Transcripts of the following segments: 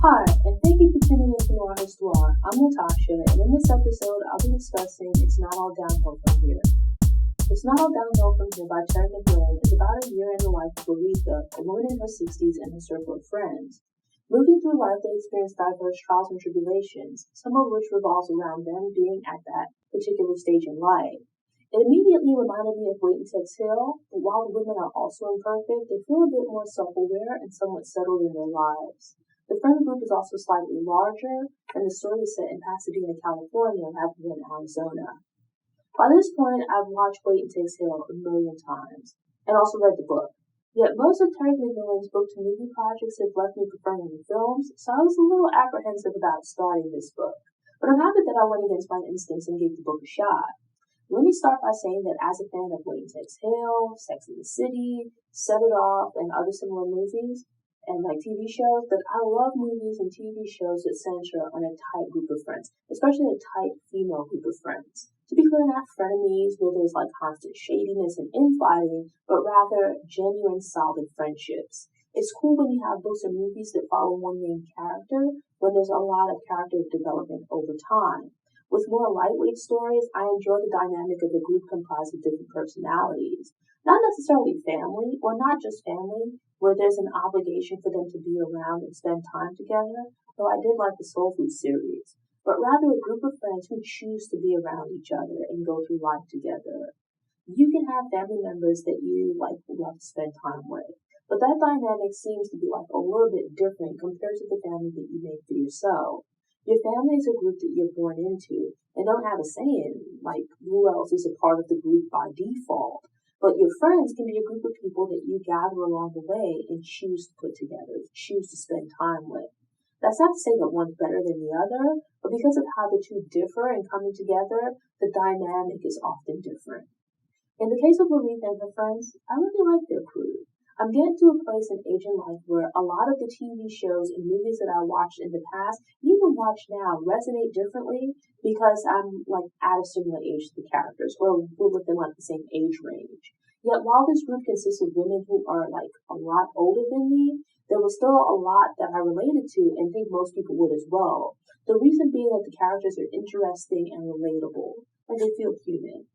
Hi, and thank you for tuning in to Noir Histoire. I'm Natasha, and in this episode, I'll be discussing It's Not All Downhill From Here. It's Not All Downhill From Here by Terry McMillan is about a year in the life of Loretha, a woman in her 60s and her circle of friends. Moving through life, they experience diverse trials and tribulations, some of which revolves around them being at that particular stage in life. It immediately reminded me of Wait and Exhale, but while the women are also imperfect, they feel a bit more self-aware and somewhat settled in their lives. The friend group is also slightly larger, and the story is set in Pasadena, California, rather than Arizona. By this point, I've watched Wait and Exhale a million times, and also read the book. Yet most of Terry McMillan's book-to-movie projects have left me preferring the films, so I was a little apprehensive about starting this book. But I'm happy that I went against my instincts and gave the book a shot. Let me start by saying that as a fan of Wait and Exhale, Sex and the City, Set It Off, and other similar movies, and TV shows, that I love movies and TV shows that center on a tight group of friends, especially a tight female group of friends. To be clear, not frenemies where there's constant shadiness and infighting, but rather genuine, solid friendships. It's cool when you have books or movies that follow one main character, when there's a lot of character development over time. With more lightweight stories, I enjoy the dynamic of a group comprised of different personalities. Not necessarily family, or not just family, where there's an obligation for them to be around and spend time together, though I did like the Soul Food series, but rather a group of friends who choose to be around each other and go through life together. You can have family members that you love to spend time with, but that dynamic seems to be a little bit different compared to the family that you make for yourself. Your family is a group that you're born into and don't have a say in, who else is a part of the group by default. But your friends can be a group of people that you gather along the way and choose to put together, choose to spend time with. That's not to say that one's better than the other, but because of how the two differ in coming together, the dynamic is often different. In the case of Loretha and her friends, I really like their crew. I'm getting to a place in age in life where a lot of the TV shows and movies that I watched in the past, and even watch now, resonate differently because I'm at a similar age to the characters, or we're within the same age range. Yet while this group consists of women who are a lot older than me, there was still a lot that I related to and think most people would as well. The reason being that the characters are interesting and relatable, and they feel human.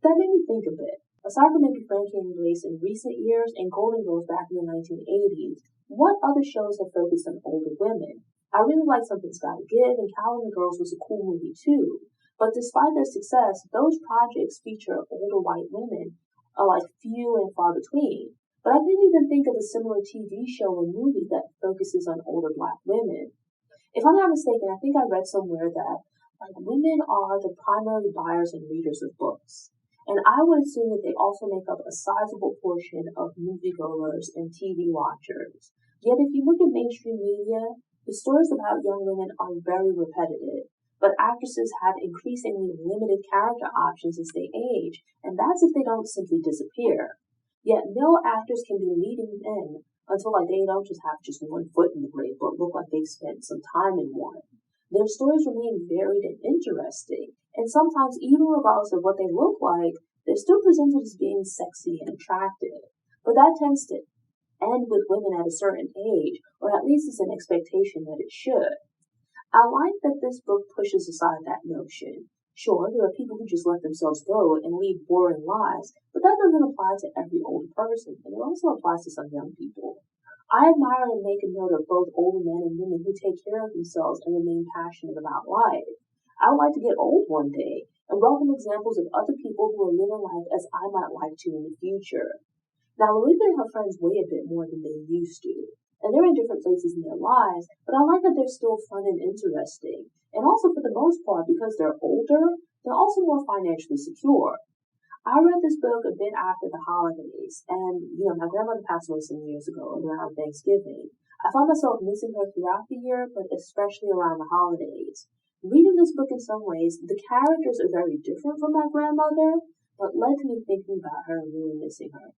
That made me think a bit. Aside from maybe Frankie and Grace in recent years and Golden Girls back in the 1980s, what other shows have focused on older women? I really like Something's Gotta Give, and Calvin and the Girls was a cool movie too. But despite their success, those projects feature older white women are few and far between. But I didn't even think of a similar TV show or movie that focuses on older black women. If I'm not mistaken, I think I read somewhere that women are the primary buyers and readers of books. And I would assume that they also make up a sizable portion of moviegoers and TV watchers. Yet if you look at mainstream media, the stories about young women are very repetitive, but actresses have increasingly limited character options as they age, and that's if they don't simply disappear. Yet male actors can be leading men until they don't just have one foot in the grave, but look like they've spent some time in one. Their stories remain varied and interesting, and sometimes even regardless of what they look like, they're still presented as being sexy and attractive. But that tends to end with women at a certain age, or at least it's an expectation that it should. I like that this book pushes aside that notion. Sure, there are people who just let themselves go and lead boring lives, but that doesn't apply to every older person, and it also applies to some young people. I admire and make a note of both older men and women who take care of themselves and remain passionate about life. I would like to get old one day and welcome examples of other people who are living life as I might like to in the future. Now, Loretha and her friends weigh a bit more than they used to, and they're in different places in their lives, but I like that they're still fun and interesting. And also, for the most part, because they're older, they're also more financially secure. I read this book a bit after the holidays, and, my grandmother passed away some years ago around Thanksgiving. I found myself missing her throughout the year, but especially around the holidays. Reading this book in some ways, the characters are very different from my grandmother, but led to me thinking about her and really missing her.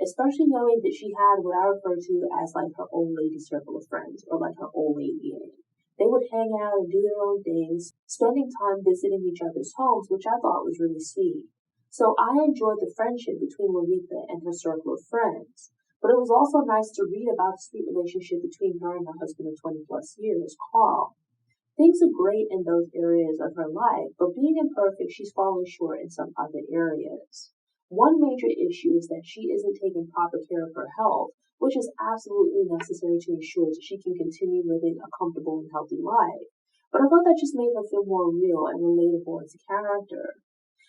Especially knowing that she had what I refer to as her old lady circle of friends, or her old lady gang. They would hang out and do their own things, spending time visiting each other's homes, which I thought was really sweet. So I enjoyed the friendship between Loretha and her circle of friends. But it was also nice to read about the sweet relationship between her and her husband of 20 plus years, Carl. Things are great in those areas of her life, but being imperfect, she's falling short in some other areas. One major issue is that she isn't taking proper care of her health, which is absolutely necessary to ensure that she can continue living a comfortable and healthy life. But I thought that just made her feel more real and relatable as a character.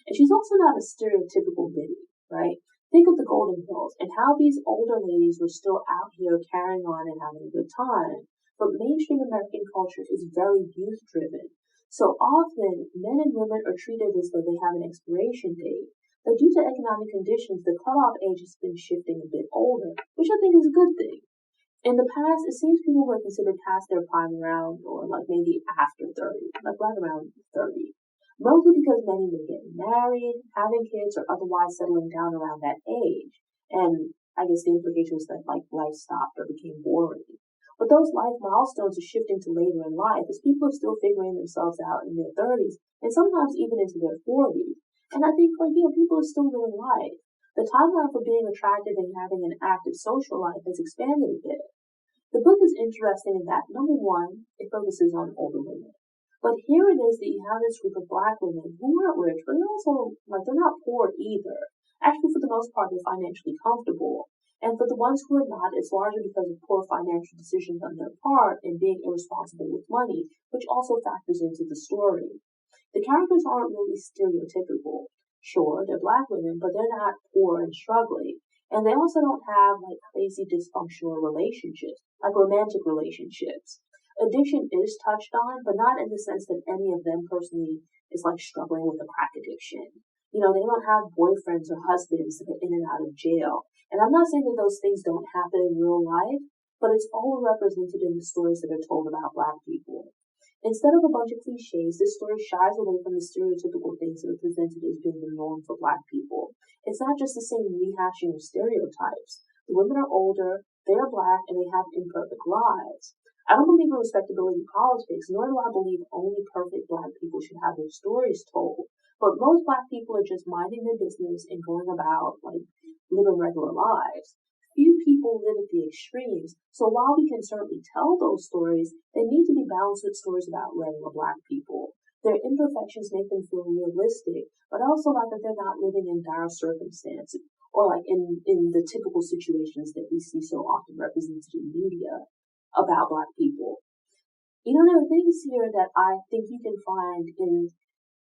And she's also not a stereotypical Biddy, right? Think of the Golden Girls and how these older ladies were still out here carrying on and having a good time. But mainstream American culture is very youth driven. So often, men and women are treated as though they have an expiration date. But due to economic conditions, the cutoff age has been shifting a bit older, which I think is a good thing. In the past, it seems people were considered past their prime around, or like maybe after 30, like right around 30. Mostly because many were getting married, having kids, or otherwise settling down around that age. And I guess the implication was that like life stopped or became boring. But those life milestones are shifting to later in life as people are still figuring themselves out in their 30s and sometimes even into their 40s. And I think people are still living life. The timeline for being attractive and having an active social life has expanded a bit. The book is interesting in that, number one, it focuses on older women. But here it is that you have this group of black women who aren't rich, but they're also, they're not poor either. Actually, for the most part, they're financially comfortable. And for the ones who are not, it's largely because of poor financial decisions on their part and being irresponsible with money, which also factors into the story. The characters aren't really stereotypical. Sure, they're black women, but they're not poor and struggling. And they also don't have crazy dysfunctional relationships, like romantic relationships. Addiction is touched on, but not in the sense that any of them personally is struggling with a crack addiction. They don't have boyfriends or husbands that are in and out of jail. And I'm not saying that those things don't happen in real life, but it's all represented in the stories that are told about black people. Instead of a bunch of cliches, this story shies away from the stereotypical things that are presented as being the norm for black people. It's not just the same rehashing of stereotypes. The women are older, they are black, and they have imperfect lives. I don't believe in respectability politics, nor do I believe only perfect black people should have their stories told. But most black people are just minding their business and going about, living regular lives. Few people live at the extremes, so while we can certainly tell those stories, they need to be balanced with stories about regular black people. Their imperfections make them feel realistic, but also that they're not living in dire circumstances, or in the typical situations that we see so often represented in media about black people. There are things here that I think you can find in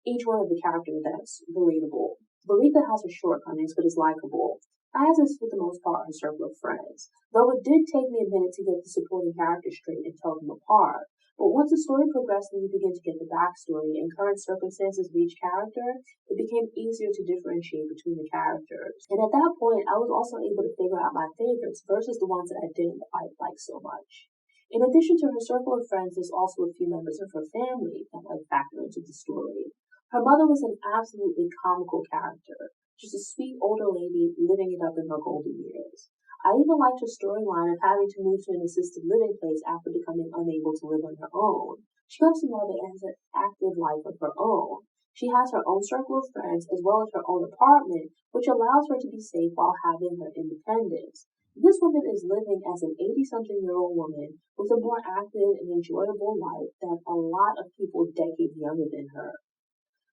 each one of the characters that's relatable. Loretha has her shortcomings, but is likable, as is for the most part her circle of friends, though it did take me a minute to get the supporting characters straight and tell them apart. But once the story progressed and you begin to get the backstory and current circumstances of each character, it became easier to differentiate between the characters. And at that point, I was also able to figure out my favorites versus the ones that I didn't quite like so much. In addition to her circle of friends, there's also a few members of her family that factor into the story. Her mother was an absolutely comical character, just a sweet older lady living it up in her golden years. I even liked her storyline of having to move to an assisted living place after becoming unable to live on her own. She comes from love and has an active life of her own. She has her own circle of friends as well as her own apartment, which allows her to be safe while having her independence. This woman is living as an 80-something-year-old woman with a more active and enjoyable life than a lot of people decades younger than her.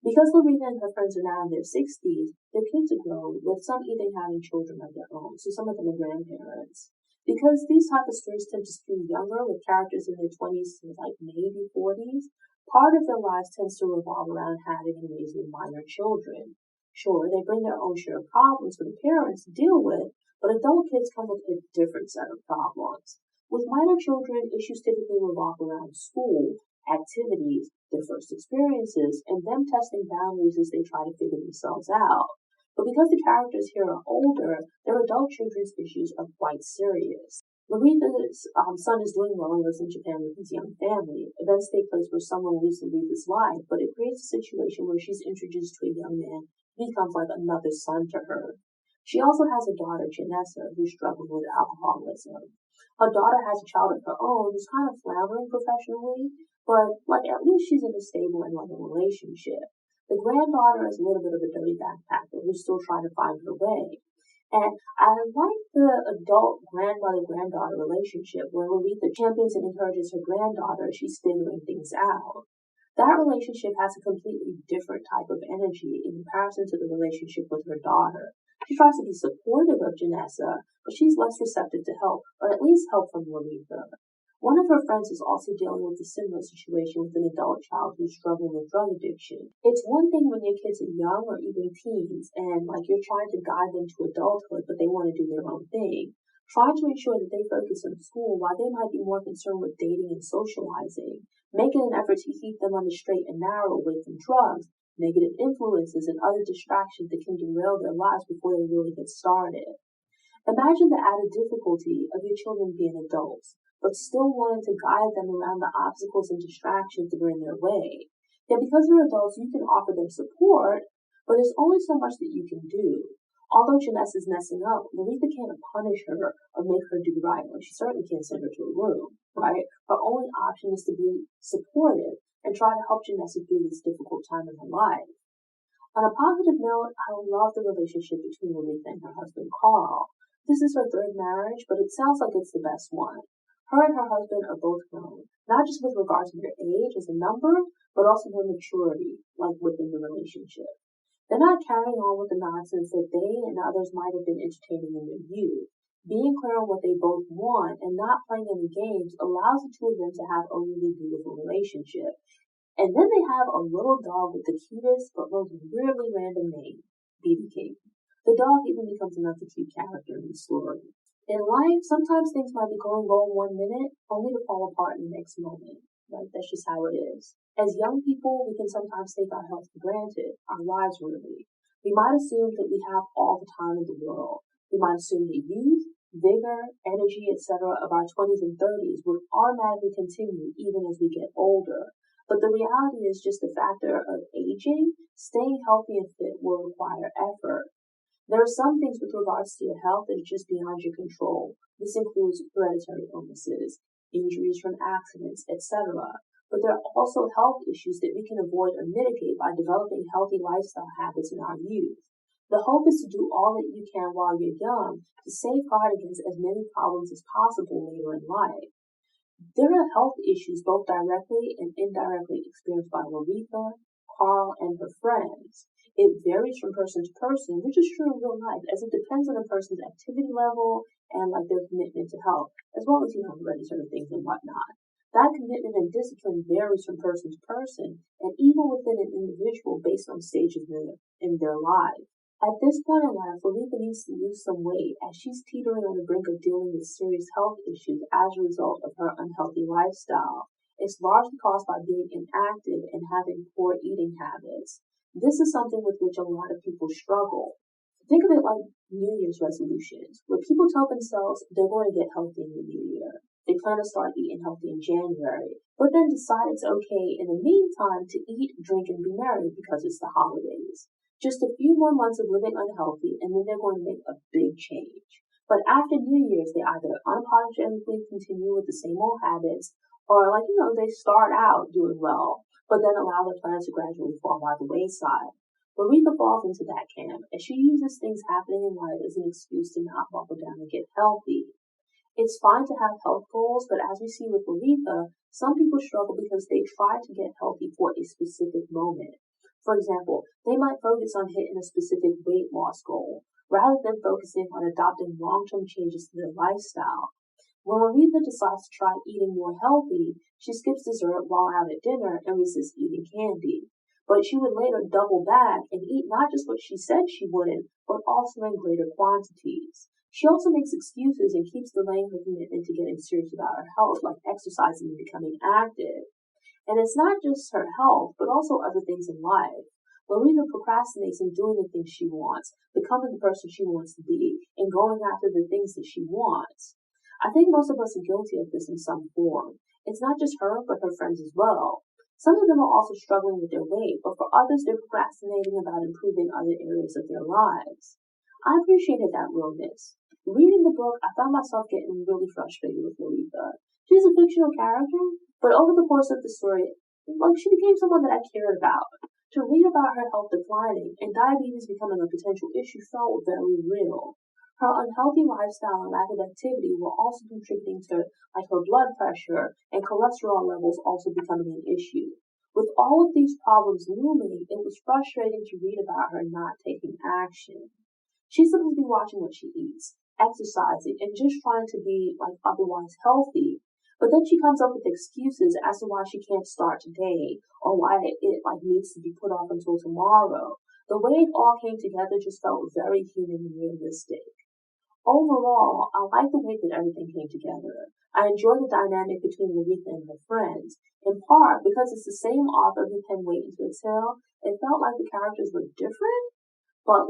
Because Loretha and her friends are now in their 60s, their kids are grown, with some even having children of their own, so some of them are grandparents. Because these type of stories tend to skew younger, with characters in their 20s to maybe 40s, part of their lives tends to revolve around having and raising minor children. Sure, they bring their own share of problems for the parents to deal with, but adult kids come with a different set of problems. With minor children, issues typically revolve around school, activities, their first experiences, and them testing boundaries as they try to figure themselves out. But because the characters here are older, their adult children's issues are quite serious. Loretha's son is doing well and lives in Japan with his young family. Events take place where someone leaves Loretha's life, but it creates a situation where she's introduced to a young man who becomes another son to her. She also has a daughter, Janessa, who's struggling with alcoholism. Her daughter has a child of her own who's kind of floundering professionally, but at least she's in a stable and loving relationship. The granddaughter is a little bit of a dirty backpacker who's still trying to find her way. And I like the adult grandmother-granddaughter relationship where Loretha champions and encourages her granddaughter as she's figuring things out. That relationship has a completely different type of energy in comparison to the relationship with her daughter. She tries to be supportive of Janessa, but she's less receptive to help, or at least help from Loretha. One of her friends is also dealing with a similar situation with an adult child who's struggling with drug addiction. It's one thing when your kids are young or even teens and you're trying to guide them to adulthood, but they want to do their own thing. Try to ensure that they focus on school while they might be more concerned with dating and socializing. Making an effort to keep them on the straight and narrow away from drugs, negative influences, and other distractions that can derail their lives before they really get started. Imagine the added difficulty of your children being adults, but still wanting to guide them around the obstacles and distractions that are in their way. Yet because they're adults, you can offer them support, but there's only so much that you can do. Although Janessa is messing up, Loretha can't punish her or make her do right. She certainly can't send her to a room, right? Her only option is to be supportive and try to help Janessa through this difficult time in her life. On a positive note, I love the relationship between Loretha and her husband Carl. This is her third marriage, but it sounds like it's the best one. Her and her husband are both grown, not just with regard to their age as a number, but also their maturity, within the relationship. They're not carrying on with the nonsense that they and others might have been entertaining in their youth. Being clear on what they both want and not playing any games allows the two of them to have a really beautiful relationship. And then they have a little dog with the cutest but most weirdly random name, BB King. The dog even becomes another cute character in the story. In life, sometimes things might be going well 1 minute, only to fall apart in the next moment. That's just how it is. As young people, we can sometimes take our health for granted, our lives really. We might assume that we have all the time in the world. We might assume that youth, vigor, energy, etc. of our 20s and 30s would automatically continue even as we get older. But the reality is just the factor of aging, staying healthy and fit will require effort. There are some things with regards to your health that are just beyond your control. This includes hereditary illnesses, injuries from accidents, etc. But there are also health issues that we can avoid or mitigate by developing healthy lifestyle habits in our youth. The hope is to do all that you can while you're young to safeguard against as many problems as possible later in life. There are health issues both directly and indirectly experienced by Loretha, Carl, and her friends. It varies from person to person, which is true in real life, as it depends on a person's activity level and their commitment to health, as well as hereditary things and whatnot. That commitment and discipline varies from person to person, and even within an individual based on stages in their life. At this point in life, Loretha needs to lose some weight as she's teetering on the brink of dealing with serious health issues as a result of her unhealthy lifestyle. It's largely caused by being inactive and having poor eating habits. This is something with which a lot of people struggle. Think of it like New Year's resolutions, where people tell themselves they're going to get healthy in the new year. They plan to start eating healthy in January, but then decide it's okay in the meantime to eat, drink, and be merry because it's the holidays. Just a few more months of living unhealthy, and then they're going to make a big change. But after New Year's, they either unapologetically continue with the same old habits, or they start out doing well, but then allow their plans to gradually fall by the wayside. Loretha falls into that camp, as she uses things happening in life as an excuse to not buckle down and get healthy. It's fine to have health goals, but as we see with Loretha, some people struggle because they try to get healthy for a specific moment. For example, they might focus on hitting a specific weight loss goal, rather than focusing on adopting long-term changes to their lifestyle. When Loretha decides to try eating more healthy, she skips dessert while out at dinner and resists eating candy. But she would later double back and eat not just what she said she wouldn't, but also in greater quantities. She also makes excuses and keeps delaying her commitment to getting serious about her health, like exercising and becoming active. And it's not just her health, but also other things in life. Loretha procrastinates in doing the things she wants, becoming the person she wants to be, and going after the things that she wants. I think most of us are guilty of this in some form. It's not just her, but her friends as well. Some of them are also struggling with their weight, but for others, they're procrastinating about improving other areas of their lives. I appreciated that realness. Reading the book, I found myself getting really frustrated with Loretha. She's a fictional character, but over the course of the story, she became someone that I cared about. To read about her health declining and diabetes becoming a potential issue felt very real. Her unhealthy lifestyle and lack of activity were also contributing to her blood pressure and cholesterol levels also becoming an issue. With all of these problems looming, it was frustrating to read about her not taking action. She's supposed to be watching what she eats, exercising, and just trying to be otherwise healthy. But then she comes up with excuses as to why she can't start today or why it needs to be put off until tomorrow. The way it all came together just felt very human and realistic. Overall, I like the way that everything came together. I enjoy the dynamic between Loretha and her friends. In part, because it's the same author who penned Wait Until Exhale, it felt like the characters were different, but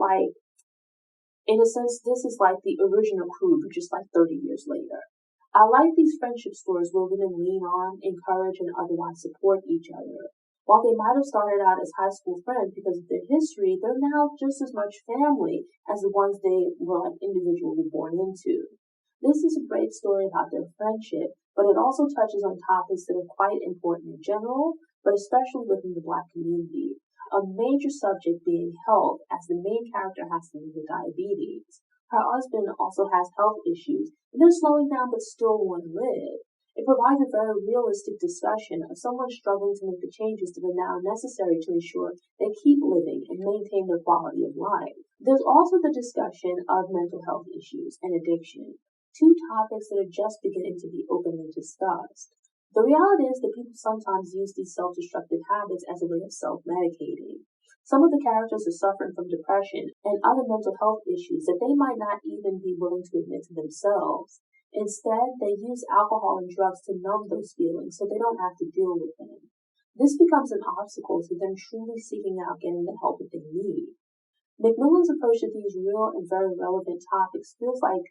in a sense, this is like the original crew, but just 30 years later. I like these friendship stories where women lean on, encourage, and otherwise support each other. While they might have started out as high school friends because of their history, they're now just as much family as the ones they were individually born into. This is a great story about their friendship, but it also touches on topics that are quite important in general, but especially within the Black community. A major subject being health, as the main character has to live with diabetes. Her husband also has health issues, and they're slowing down but still want to live. It provides a very realistic discussion of someone struggling to make the changes that are now necessary to ensure they keep living and maintain their quality of life. There's also the discussion of mental health issues and addiction, two topics that are just beginning to be openly discussed. The reality is that people sometimes use these self-destructive habits as a way of self-medicating. Some of the characters are suffering from depression and other mental health issues that they might not even be willing to admit to themselves. Instead, they use alcohol and drugs to numb those feelings so they don't have to deal with them. This becomes an obstacle to them truly seeking out getting the help that they need. McMillan's approach to these real and very relevant topics feels like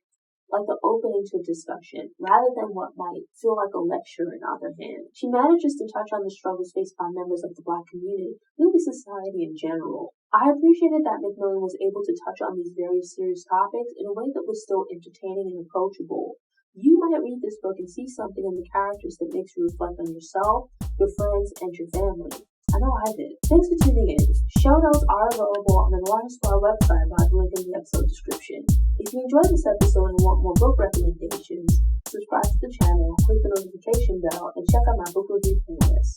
the opening to a discussion, rather than what might feel like a lecture on the other hand. She manages to touch on the struggles faced by members of the Black community, really society in general. I appreciated that McMillan was able to touch on these very serious topics in a way that was still entertaining and approachable. You might read this book and see something in the characters that makes you reflect on yourself, your friends, and your family. I know I did. Thanks for tuning in. Show notes are available on the Loretha website by the link in the episode description. If you enjoyed this episode and want more book recommendations, subscribe to the channel, click the notification bell, and check out my book review playlist.